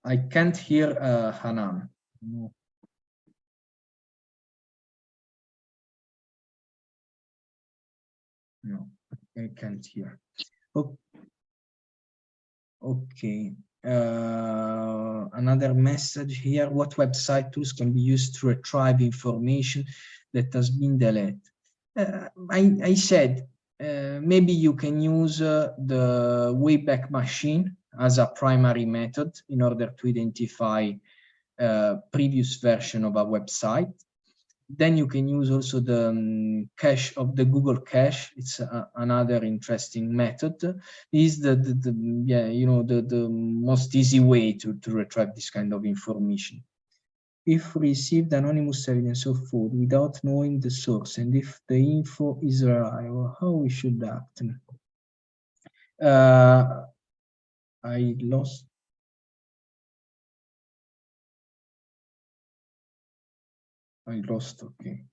I can't hear Hanan. No. No, I can't hear. Okay. Another message here. What website tools can be used to retrieve information that has been deleted? I said maybe you can use the Wayback Machine as a primary method in order to identify previous version of a website. Then you can use also the cache of the Google Cache. It's another interesting method. This is the most easy way to retrieve this kind of information. If received anonymous evidence of fraud without knowing the source, and if the info is reliable, how we should act? I lost. Okay.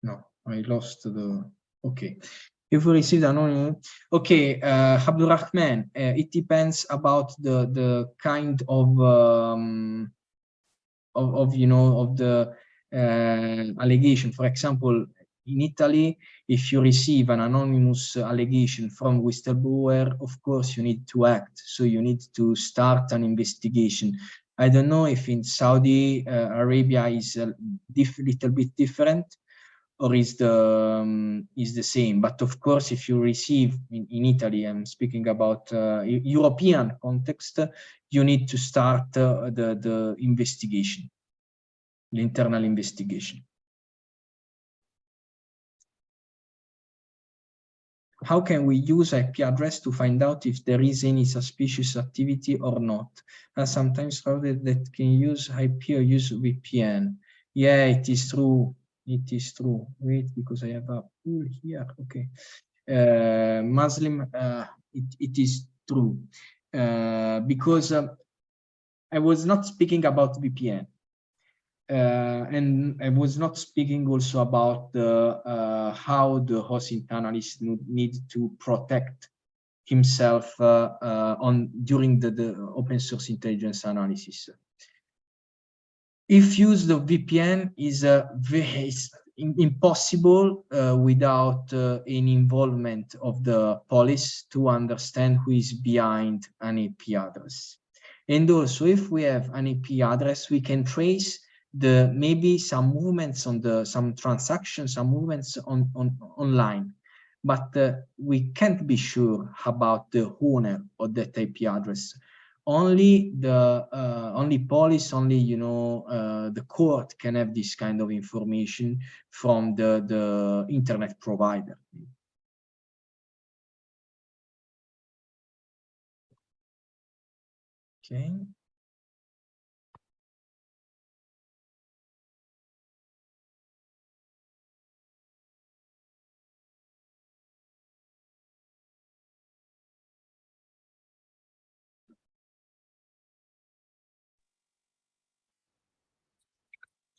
No, I lost the, okay. If we received anonymous, okay, Abdurrahman, it depends about the kind of the allegation. For example, in Italy, if you receive an anonymous allegation from whistleblower, of course you need to act. So you need to start an investigation. I don't know if in Saudi Arabia is a little bit different, or is the same. But of course, if you receive in Italy, I'm speaking about European context, you need to start the investigation, the internal investigation. How can we use IP address to find out if there is any suspicious activity or not? Sometimes that can use IP or use VPN. Yeah, it is true. It is true. Wait, because I have a pool here. Okay. Muslim, it is true. Because I was not speaking about VPN. And I was not speaking also about how the hosting analyst need to protect himself during the open source intelligence analysis. If use the VPN is impossible without any involvement of the police to understand who is behind an IP address. And also, if we have an IP address, we can trace maybe some movements on some transactions, some movements online, but we can't be sure about the owner of that IP address. Only police, only the court can have this kind of information from the internet provider. Okay.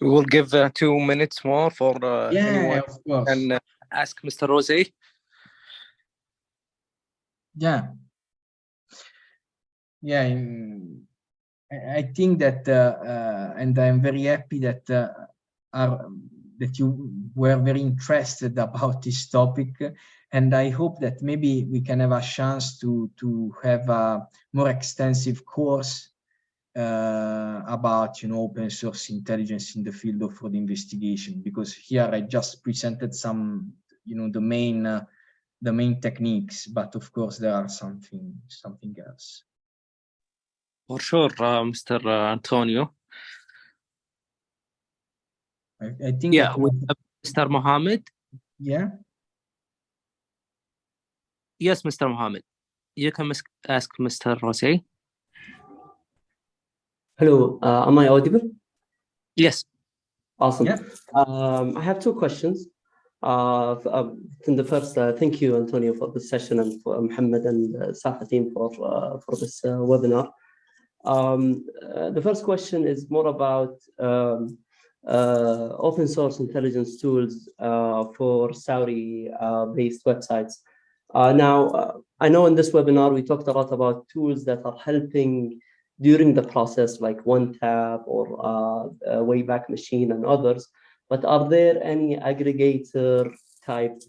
We will give 2 minutes more for anyone of course. can ask Mr. Rosé. Yeah. Yeah, I think that, and I'm very happy that that you were very interested about this topic, and I hope that maybe we can have a chance to have a more extensive course about open source intelligence in the field of fraud investigation, because here I just presented some the main techniques, but of course there are something else. For sure, Mr. Antonio. I think. Yeah, with Mr. Mohammed. Yeah. Yes, Mr. Mohammed. You can ask Mr. Rosé. Hello, am I audible? Yes. Awesome. Yeah. I have 2 questions. In the first, thank you, Antonio, for this session, and for Mohammed and Safa team for this webinar. The first question is more about open source intelligence tools for Saudi-based websites. Now, I know in this webinar we talked a lot about tools that are helping during the process, like OneTap or Wayback Machine and others. But are there any aggregator type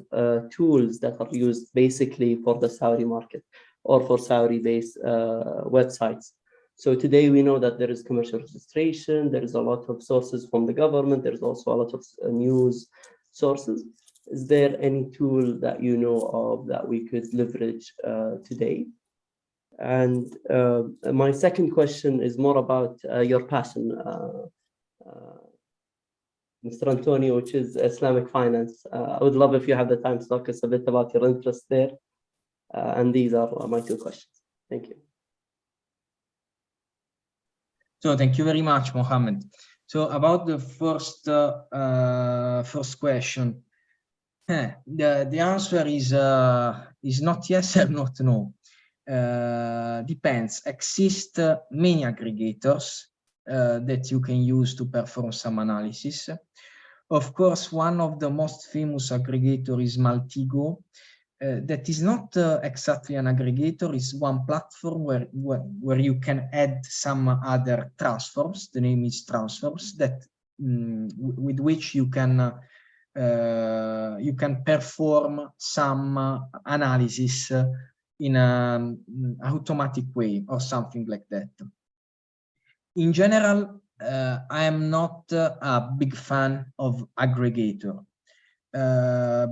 tools that are used basically for the Saudi market or for Saudi-based websites? So today we know that there is commercial registration, there is a lot of sources from the government, there's also a lot of news sources. Is there any tool that you know of that we could leverage today? And my second question is more about your passion, Mr. Antonio, which is Islamic finance. I would love if you have the time to talk us a bit about your interest there. And these are my two questions. Thank you. So thank you very much, Mohammed. So about the first question, the answer is not yes and not no. Depends. Exist many aggregators that you can use to perform some analysis. Of course, one of the most famous aggregator is Maltigo. That is not exactly an aggregator, it's one platform where you can add some other transforms. The name is transforms that with which you can perform some analysis in an automatic way or something like that. In general, I am not a big fan of aggregator.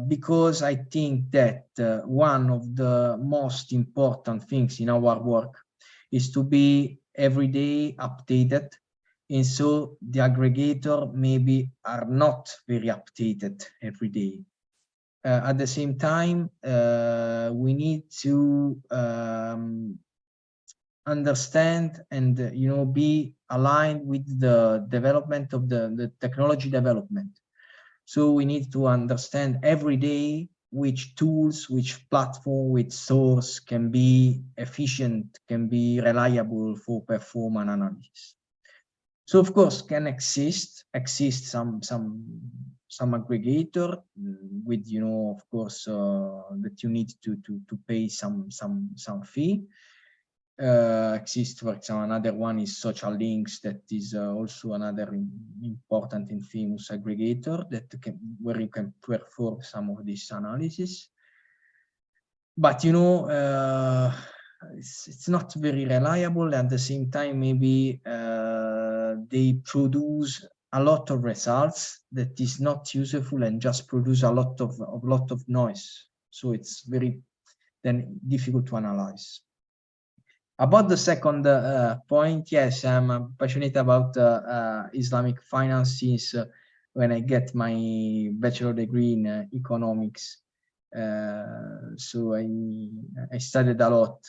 Because I think that one of the most important things in our work is to be every day updated. And so the aggregator maybe are not very updated every day. At the same time, we need to understand and be aligned with the development of the technology development. So we need to understand every day which tools, which platform, which source can be efficient, can be reliable for perform an analysis. So of course can exist some aggregator with of course that you need to pay some fee. Exists, for example, another one is Social Links, that is also another important and famous aggregator where you can perform some of this analysis. But it's not very reliable. At the same time, maybe they produce a lot of results that is not useful and just produce a lot of noise. So it's very then difficult to analyze. About the second point, yes, I'm passionate about Islamic finance since when I get my bachelor degree in economics. So I studied a lot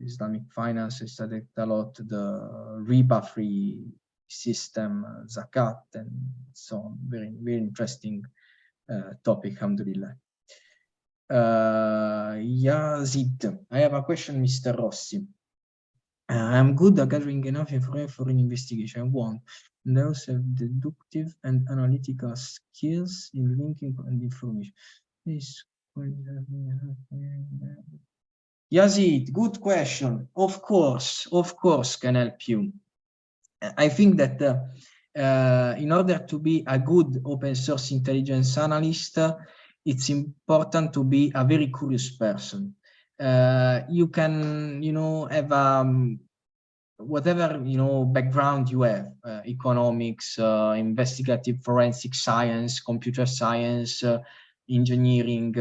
Islamic finance. I studied a lot the riba-free system, zakat, and so on. Very, very interesting topic, alhamdulillah. Yazid, I have a question, Mr. Rossi. I'm good at gathering enough information for an investigation. One, and I also have deductive and analytical skills in linking and information. Yazid, good question. Of course, can help you. I think that in order to be a good open source intelligence analyst, it's important to be a very curious person. You can, have whatever background you have, economics, investigative forensic science, computer science, engineering,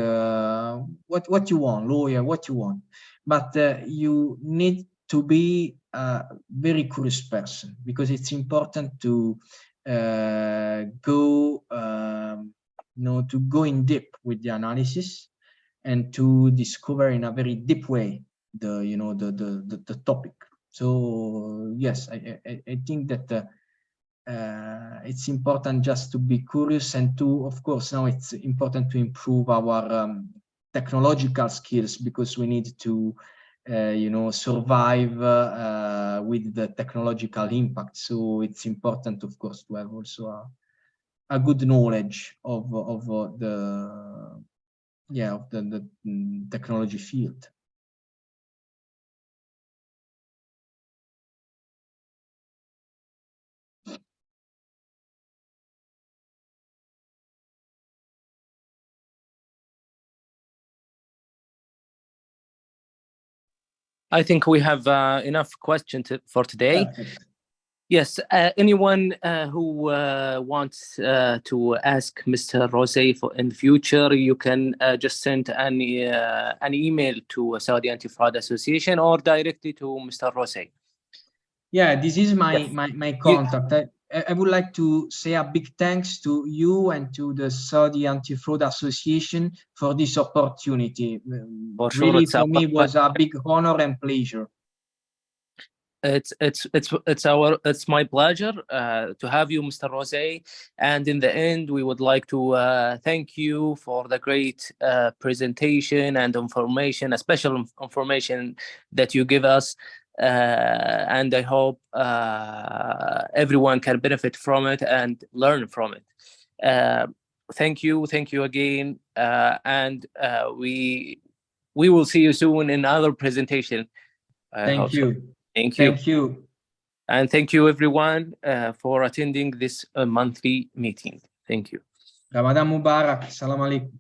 what you want, lawyer, what you want. But you need to be a very curious person, because it's important to go in depth with the analysis and to discover in a very deep way the topic. So yes, I think that it's important just to be curious, and to, of course, now it's important to improve our technological skills, because we need to survive with the technological impact. So it's important, of course, to have also a good knowledge of the technology field. I think we have enough questions for today. Perfect. Yes, anyone who wants to ask Mr. Rosé for in the future, you can just send an email to Saudi Anti-Fraud Association or directly to Mr. Rosé. Yeah, this is my Yes. my contact. I would like to say a big thanks to you and to the Saudi Anti-Fraud Association for this opportunity. For sure, Really, it's for me, was a big honor and pleasure. It's my pleasure to have you, Mr. Rosé. And in the end, we would like to thank you for the great presentation and information, a special information that you give us. And I hope everyone can benefit from it and learn from it. Thank you again, and we will see you soon in another presentation. Thank you. So. Thank you. Thank you. And thank you, everyone, for attending this monthly meeting. Thank you. Ramadan Mubarak. Assalamu alaikum.